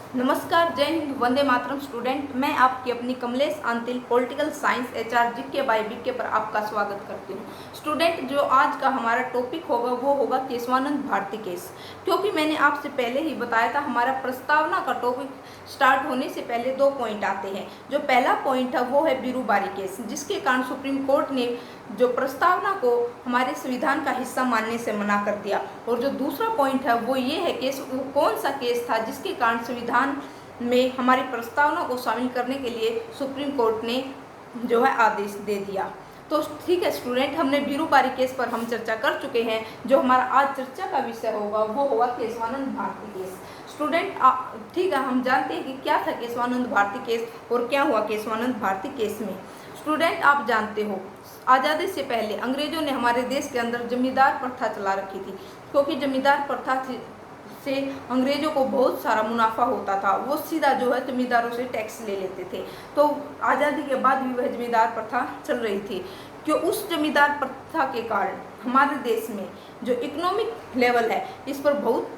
नमस्कार, जय हिंद, वंदे मातरम स्टूडेंट। मैं आपकी अपनी Kamlesh Antil political science HR GK by BK पर आपका स्वागत करती हूँ। स्टूडेंट, जो आज का हमारा टॉपिक होगा वो होगा केशवानंद भारती केस। क्योंकि मैंने आपसे पहले ही बताया था, हमारा प्रस्तावना का टॉपिक स्टार्ट होने से पहले 2 पॉइंट आते हैं। जो पहला पॉइंट है वो है बीरूबारी केस, जिसके कारण सुप्रीम कोर्ट ने जो प्रस्तावना को हमारे संविधान का हिस्सा मानने से मना कर दिया। और जो दूसरा पॉइंट है वो ये है केस, वो कौन सा केस था जिसके कारण संविधान में हमारी प्रस्तावना को शामिल करने के लिए सुप्रीम कोर्ट ने जो है आदेश दे दिया। तो ठीक है स्टूडेंट, हमने बीरूबारी केस पर हम चर्चा कर चुके हैं। जो हमारा आज चर्चा का विषय होगा वो होगा केशवानंद भारती केस। स्टूडेंट, ठीक है, हम जानते हैं कि क्या था केशवानंद भारती केस और क्या हुआ केशवानंद भारती केस में। स्टूडेंट, आप जानते हो आज़ादी से पहले अंग्रेजों ने हमारे देश के अंदर जमींदार प्रथा चला रखी थी। क्योंकि जमींदार प्रथा से अंग्रेजों को बहुत सारा मुनाफा होता था, वो सीधा जो है जमींदारों से टैक्स ले लेते थे। तो आज़ादी के बाद भी वह जमींदार प्रथा चल रही थी। क्यों? उस जमींदार प्रथा के कारण हमारे देश में जो इकोनॉमिक लेवल है इस पर बहुत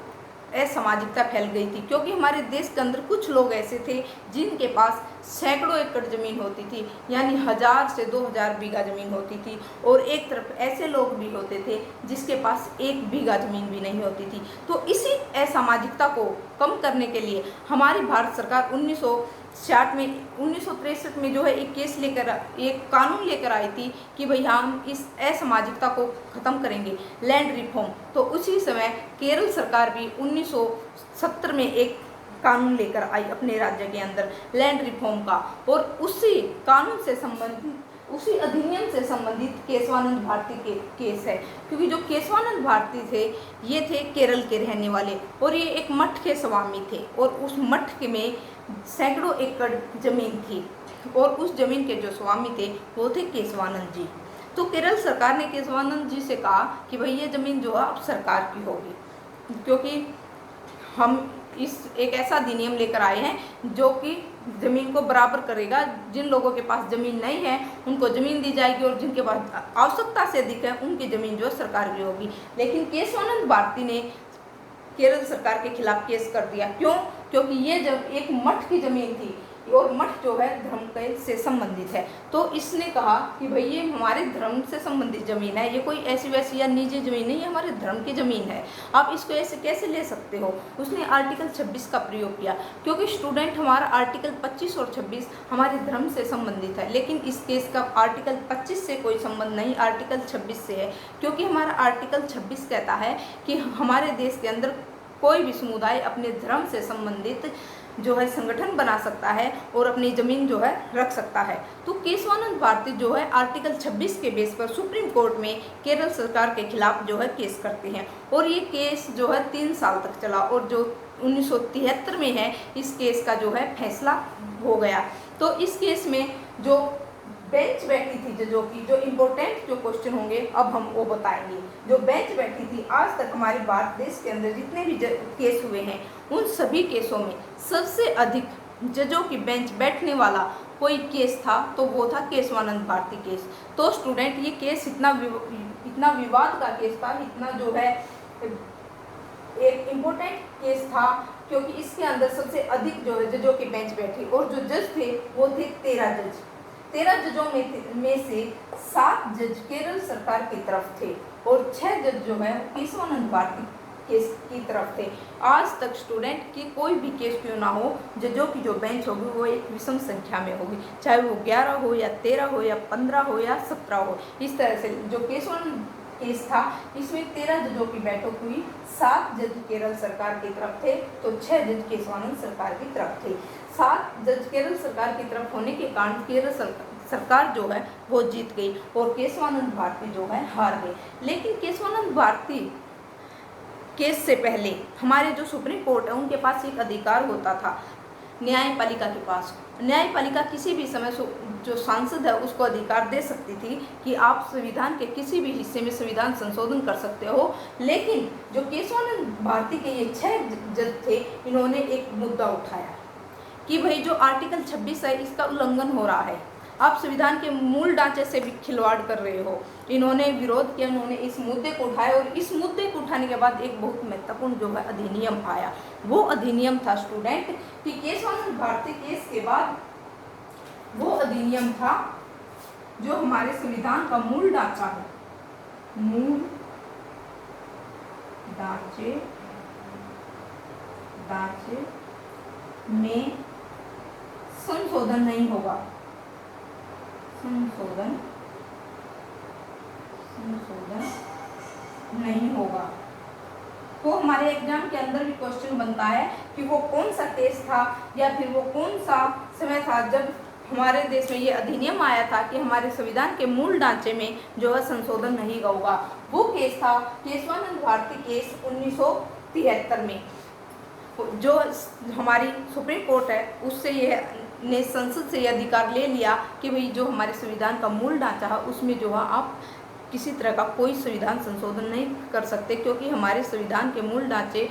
असामाजिकता फैल गई थी। क्योंकि हमारे देश के अंदर कुछ लोग ऐसे थे जिनके पास सैकड़ों एकड़ ज़मीन होती थी, यानी 1000 से 2000 बीघा ज़मीन होती थी। और एक तरफ ऐसे लोग भी होते थे जिसके पास 1 बीघा ज़मीन भी नहीं होती थी। तो इसी असामाजिकता को कम करने के लिए हमारी भारत सरकार 1963 में जो है एक कानून लेकर आई थी कि भाई हम इस असामाजिकता को ख़त्म करेंगे, लैंड रिफॉर्म। तो उसी समय केरल सरकार भी 1970 में एक कानून लेकर आई अपने राज्य के अंदर लैंड रिफॉर्म का। और उसी कानून से संबंधित, उसी अधिनियम से संबंधित केशवानंद भारती के केस है। क्योंकि जो केशवानंद भारती थे ये थे केरल के रहने वाले और ये एक मठ के स्वामी थे। और उस मठ के में सैकड़ों एकड़ जमीन थी और उस जमीन के जो स्वामी थे वो थे केशवानंद जी। तो केरल सरकार ने केशवानंद जी से कहा कि भाई ये ज़मीन जो है अब सरकार की होगी, क्योंकि हम एक ऐसा अधिनियम लेकर आए हैं जो कि ज़मीन को बराबर करेगा। जिन लोगों के पास ज़मीन नहीं है उनको ज़मीन दी जाएगी और जिनके पास आवश्यकता से अधिक है उनकी ज़मीन जो सरकार की होगी। लेकिन केशवानंद भारती ने केरल सरकार के खिलाफ केस कर दिया। क्यों? क्योंकि ये जब एक मठ की ज़मीन थी और मठ जो है धर्म के से संबंधित है, तो इसने कहा कि भाई ये हमारे धर्म से संबंधित ज़मीन है, ये कोई ऐसी वैसी या निजी ज़मीन नहीं है, हमारे धर्म की ज़मीन है, आप इसको ऐसे कैसे ले सकते हो। उसने आर्टिकल 26 का प्रयोग किया। क्योंकि स्टूडेंट, हमारा आर्टिकल 25 और 26 हमारे धर्म से संबंधित है, लेकिन इस केस का आर्टिकल 25 से कोई संबंध नहीं, आर्टिकल 26 से है। क्योंकि हमारा आर्टिकल 26 कहता है कि हमारे देश के अंदर कोई भी समुदाय अपने धर्म से संबंधित जो है संगठन बना सकता है और अपनी ज़मीन जो है रख सकता है। तो केशवानंद भारती जो है आर्टिकल 26 के बेस पर सुप्रीम कोर्ट में केरल सरकार के खिलाफ जो है केस करते हैं। और ये केस जो है 3 साल तक चला और जो 1973 में है इस केस का जो है फैसला हो गया। तो इस केस में जो बेंच बैठी थी, जो इम्पोर्टेंट जो क्वेश्चन होंगे अब हम वो बताएंगे। जो बेंच बैठी थी, आज तक हमारे भारत देश के अंदर जितने भी केस हुए हैं उन सभी केसों में सबसे अधिक जजों की बेंच बैठने वाला कोई केस था तो वो था केशवानंद भारती केस। तो स्टूडेंट, ये केस इतना विवाद का केस था, इतना जो है एक इम्पोर्टेंट केस था, क्योंकि इसके अंदर सबसे अधिक जो है जजों की बेंच बैठी। और जो जज थे वो थे 13 जज। 13 जजों में से 7 जज केरल सरकार की तरफ थे और 6 जज जो है केशवानंद भारती केस की तरफ थे। आज तक स्टूडेंट की कोई भी केस क्यों ना हो, जजों की जो बेंच होगी वो एक विषम संख्या में होगी, चाहे वो 11 हो या 13 हो या 15 हो या 17 हो। इस तरह से जो केशवानंद केस था इसमें 13 जजों की बैठक हुई, 7 जज केरल सरकार की तरफ थे तो 6 जज केशवानंद सरकार की तरफ थे। 7 जज केरल सरकार की तरफ होने के कारण केरल सरकार जो है वो जीत गई और केशवानंद भारती जो है हार गए। लेकिन केशवानंद भारती केस से पहले हमारे जो सुप्रीम कोर्ट है उनके पास एक अधिकार होता था, न्यायपालिका के पास। न्यायपालिका किसी भी समय जो सांसद है उसको अधिकार दे सकती थी कि आप संविधान के किसी भी हिस्से में संविधान संशोधन कर सकते हो। लेकिन जो केशवानंद भारती के ये 6 जज थे, इन्होंने एक मुद्दा उठाया कि भाई जो आर्टिकल 26 है इसका उल्लंघन हो रहा है। आप संविधान के मूल ढांचे से भी खिलवाड़ कर रहे हो। इन्होंने विरोध किया, इन्होंने इस मुद्दे को उठाया और इस मुद्दे को उठाने के बाद एक बहुत महत्वपूर्ण जो है अधिनियम आया। वो अधिनियम था स्टूडेंट कि केशवानंद भारती केस के बाद वो अधिनियम था जो हमारे संविधान का मूल ढांचा है, मूल ढांचे में संशोधन नहीं होगा, संशोधन नहीं होगा। तो हमारे एग्जाम के अंदर भी क्वेश्चन बनता है कि वो कौन सा केस था या फिर वो कौन सा समय था जब हमारे देश में ये अधिनियम आया था कि हमारे संविधान के मूल ढांचे में जो है संशोधन नहीं होगा। वो केस था केशवानंद भारती केस 1973 में। जो हमारी सुप्रीम कोर्ट है उससे ये ने संसद से यह अधिकार ले लिया कि भाई जो हमारे संविधान का मूल ढांचा है उसमें जो है आप किसी तरह का कोई संविधान संशोधन नहीं कर सकते, क्योंकि हमारे संविधान के मूल ढांचे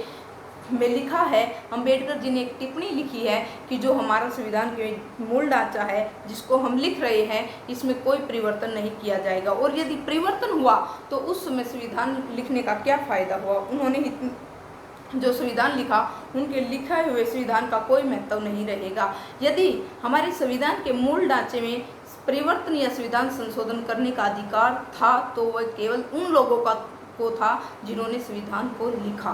में लिखा है, अंबेडकर जी ने एक टिप्पणी लिखी है कि जो हमारा संविधान के मूल ढांचा है जिसको हम लिख रहे हैं इसमें कोई परिवर्तन नहीं किया जाएगा, और यदि परिवर्तन हुआ तो उस समय संविधान लिखने का क्या फायदा हुआ। उन्होंने जो संविधान लिखा उनके लिखे हुए संविधान का कोई महत्व नहीं रहेगा। यदि हमारे संविधान के मूल ढांचे में परिवर्तन या संविधान संशोधन करने का अधिकार था तो वह केवल उन लोगों को था जिन्होंने संविधान को लिखा।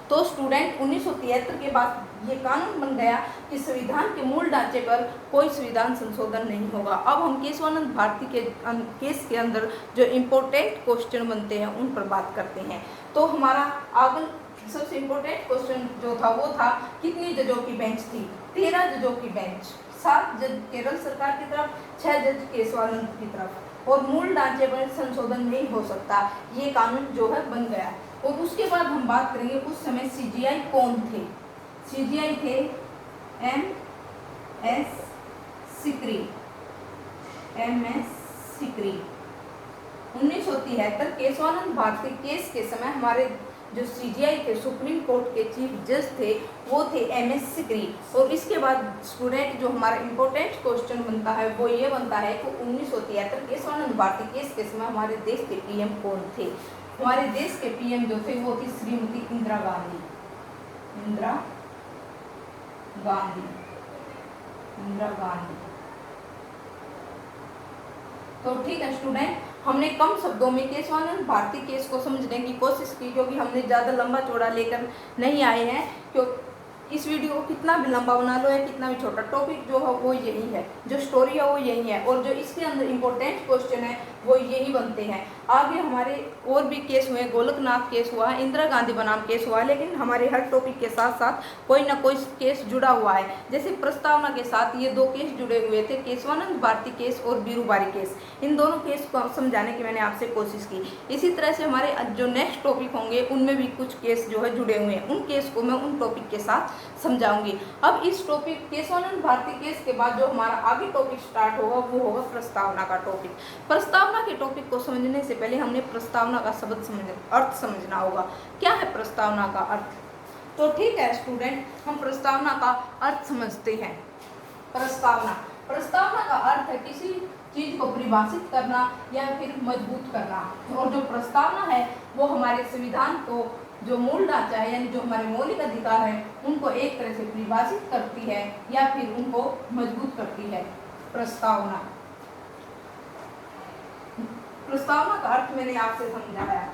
तो स्टूडेंट 1973 के बाद ये कानून बन गया कि संविधान के मूल ढांचे पर कोई संविधान संशोधन नहीं होगा। अब हम केशवानंद भारती के केस के अंदर जो इम्पोर्टेंट क्वेश्चन बनते हैं उन पर बात करते हैं। तो हमारा आगे सबसे इम्पोर्टेंट क्वेश्चन जो था वो था कितनी जजों की बेंच थी? 13 जजों की बेंच, 7 जज केरल सरकार की तरफ, 6 जज केशवानंद की तरफ, और मूल ढांचे पर संशोधन नहीं हो सकता। ये कानून जो है बन गया। और उसके बाद हम बात करेंगे उस समय सीजीआई कौन थे। सीजीआई थे एम.एस. सिकरी। 1973 केशवानंद भारती केस के समय हमारे जो सीजीआई थे, सुप्रीम कोर्ट के चीफ जज थे, वो थे एम.एस. सिकरी। और इसके बाद स्टूडेंट जो हमारा इम्पोर्टेंट क्वेश्चन बनता है वो ये बनता है कि 1973 केशवानंद भारती केस के समय हमारे देश के पीएम कौन थे। हमारे देश के पीएम जो थे वो थी श्रीमती इंदिरा गांधी। तो ठीक है स्टूडेंट, हमने कम शब्दों में केशवानंद भारती केस को समझने की कोशिश की, क्योंकि हमने ज़्यादा लंबा चौड़ा लेकर नहीं आए हैं। क्यों इस वीडियो को कितना भी लंबा बना लो या कितना भी छोटा, टॉपिक जो है वो यही है, जो स्टोरी है वो यही है, और जो इसके अंदर इम्पोर्टेंट क्वेश्चन है वो यही बनते हैं। आगे हमारे और भी केस हुए, गोलकनाथ केस हुआ, इंदिरा गांधी बनाम केस हुआ, लेकिन हमारे हर टॉपिक के साथ साथ कोई ना कोई केस जुड़ा हुआ है। जैसे प्रस्तावना के साथ ये 2 केस जुड़े हुए थे, केशवानंद भारती केस और बीरूबारी केस। इन दोनों केस को समझाने की मैंने आपसे कोशिश की। इसी तरह से हमारे जो नेक्स्ट टॉपिक होंगे उनमें भी कुछ केस जो है जुड़े हुए हैं, उन केस को मैं उन टॉपिक के साथ समझाऊंगी। अब इस टॉपिक केशवानंद भारती केस के बाद जो हमारा आगे टॉपिक स्टार्ट होगा वो होगा प्रस्तावना का टॉपिक। प्रस्तावना के टॉपिक को समझने से पहले हमने प्रस्तावना का शब्द अर्थ समझना होगा। क्या है प्रस्तावना का अर्थ? तो ठीक है स्टूडेंट, हम प्रस्तावना का अर्थ समझते हैं। प्रस्तावना का अर्थ है किसी चीज को परिभाषित करना या फिर मजबूत करना, और जो प्रस्तावना है वो हमारे संविधान को जो मूल ढांचा है यानी जो हमारे मौलिक अधिकार है उनको एक तरह से परिभाषित करती है या फिर उनको मजबूत करती है। प्रस्तावना का अर्थ मैंने आपसे समझाया।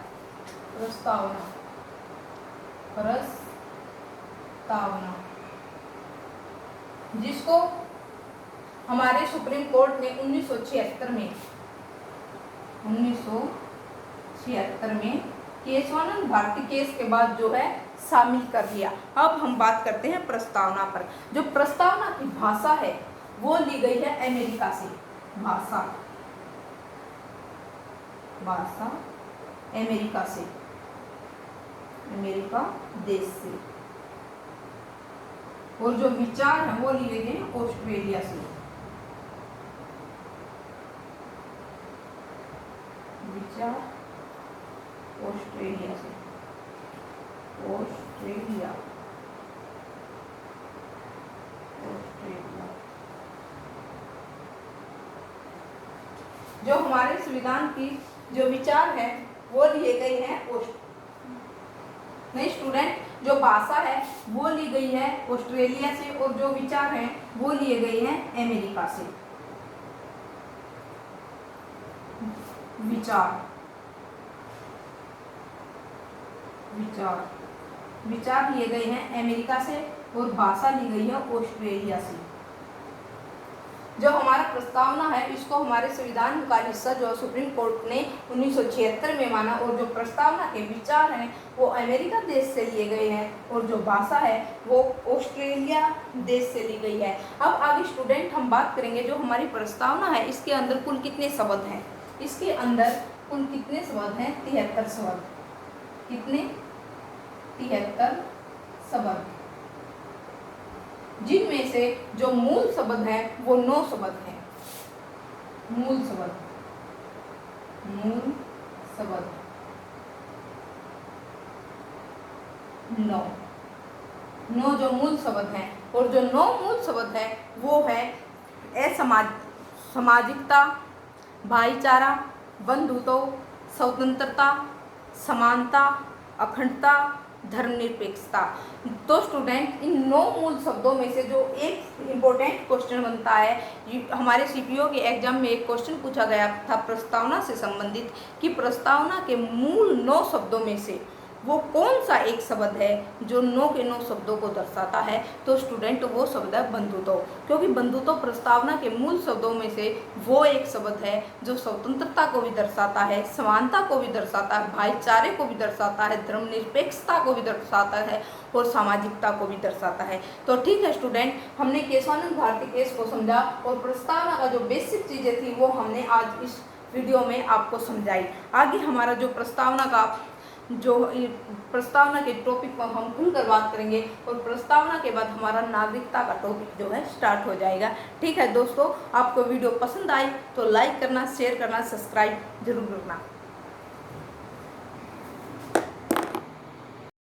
प्रस्तावना जिसको हमारे सुप्रीम कोर्ट ने 1976 में केशवानंद भारती केस के बाद जो है शामिल कर लिया। अब हम बात करते हैं प्रस्तावना पर। जो प्रस्तावना की भाषा है वो ली गई है अमेरिका से। भाषा अमेरिका देश से, और जो विचार है वो लिए गए हैं ऑस्ट्रेलिया से। विचार ऑस्ट्रेलिया से, ऑस्ट्रेलिया। जो हमारे संविधान की जो विचार है वो लिए गए हैं नहीं स्टूडेंट, जो भाषा है वो ली गई है ऑस्ट्रेलिया से और जो विचार हैं वो लिए गए हैं अमेरिका से। विचार लिए गए हैं अमेरिका से और भाषा ली गई है ऑस्ट्रेलिया से। जो हमारा प्रस्तावना है इसको हमारे संविधान का हिस्सा जो सुप्रीम कोर्ट ने 1976 में माना और जो प्रस्तावना के विचार हैं वो अमेरिका देश से लिए गए हैं और जो भाषा है वो ऑस्ट्रेलिया देश से ली गई है। अब आगे स्टूडेंट हम बात करेंगे जो हमारी प्रस्तावना है इसके अंदर कुल कितने शब्द हैं। इसके अंदर कुल कितने शब्द हैं? 73 शब्द। कितने? 73 शब्द, जिनमें से जो मूल शब्द है वो 9 शब्द हैं। मूल शब्द 9 जो मूल शब्द हैं और जो 9 मूल शब्द हैं वो है सामाजिकता, भाईचारा, बंधुत्व, स्वतंत्रता, समानता, अखंडता, धर्मनिरपेक्षता। तो स्टूडेंट इन 9 मूल शब्दों में से जो एक इम्पोर्टेंट क्वेश्चन बनता है, हमारे सीपीओ के एग्जाम में एक क्वेश्चन पूछा गया था प्रस्तावना से संबंधित कि प्रस्तावना के मूल 9 शब्दों में से वो कौन सा एक शब्द है जो 9 के 9 शब्दों को दर्शाता है। तो स्टूडेंट वो शब्द है बंधुत्व, क्योंकि बंधुत्व प्रस्तावना के मूल शब्दों में से वो एक शब्द है जो स्वतंत्रता को भी दर्शाता है, समानता को भी दर्शाता है, भाईचारे को भी दर्शाता है, धर्मनिरपेक्षता को भी दर्शाता है और सामाजिकता को भी दर्शाता है। तो ठीक है स्टूडेंट, हमने केशवानंद भारती केस को समझा और प्रस्तावना का जो बेसिक चीज़ें थी वो हमने आज इस वीडियो में आपको समझाई। आगे हमारा जो प्रस्तावना के टॉपिक पर हम खुलकर बात करेंगे और प्रस्तावना के बाद हमारा नागरिकता का टॉपिक जो है स्टार्ट हो जाएगा। ठीक है दोस्तों, आपको वीडियो पसंद आई तो लाइक करना, शेयर करना, सब्सक्राइब जरूर करना।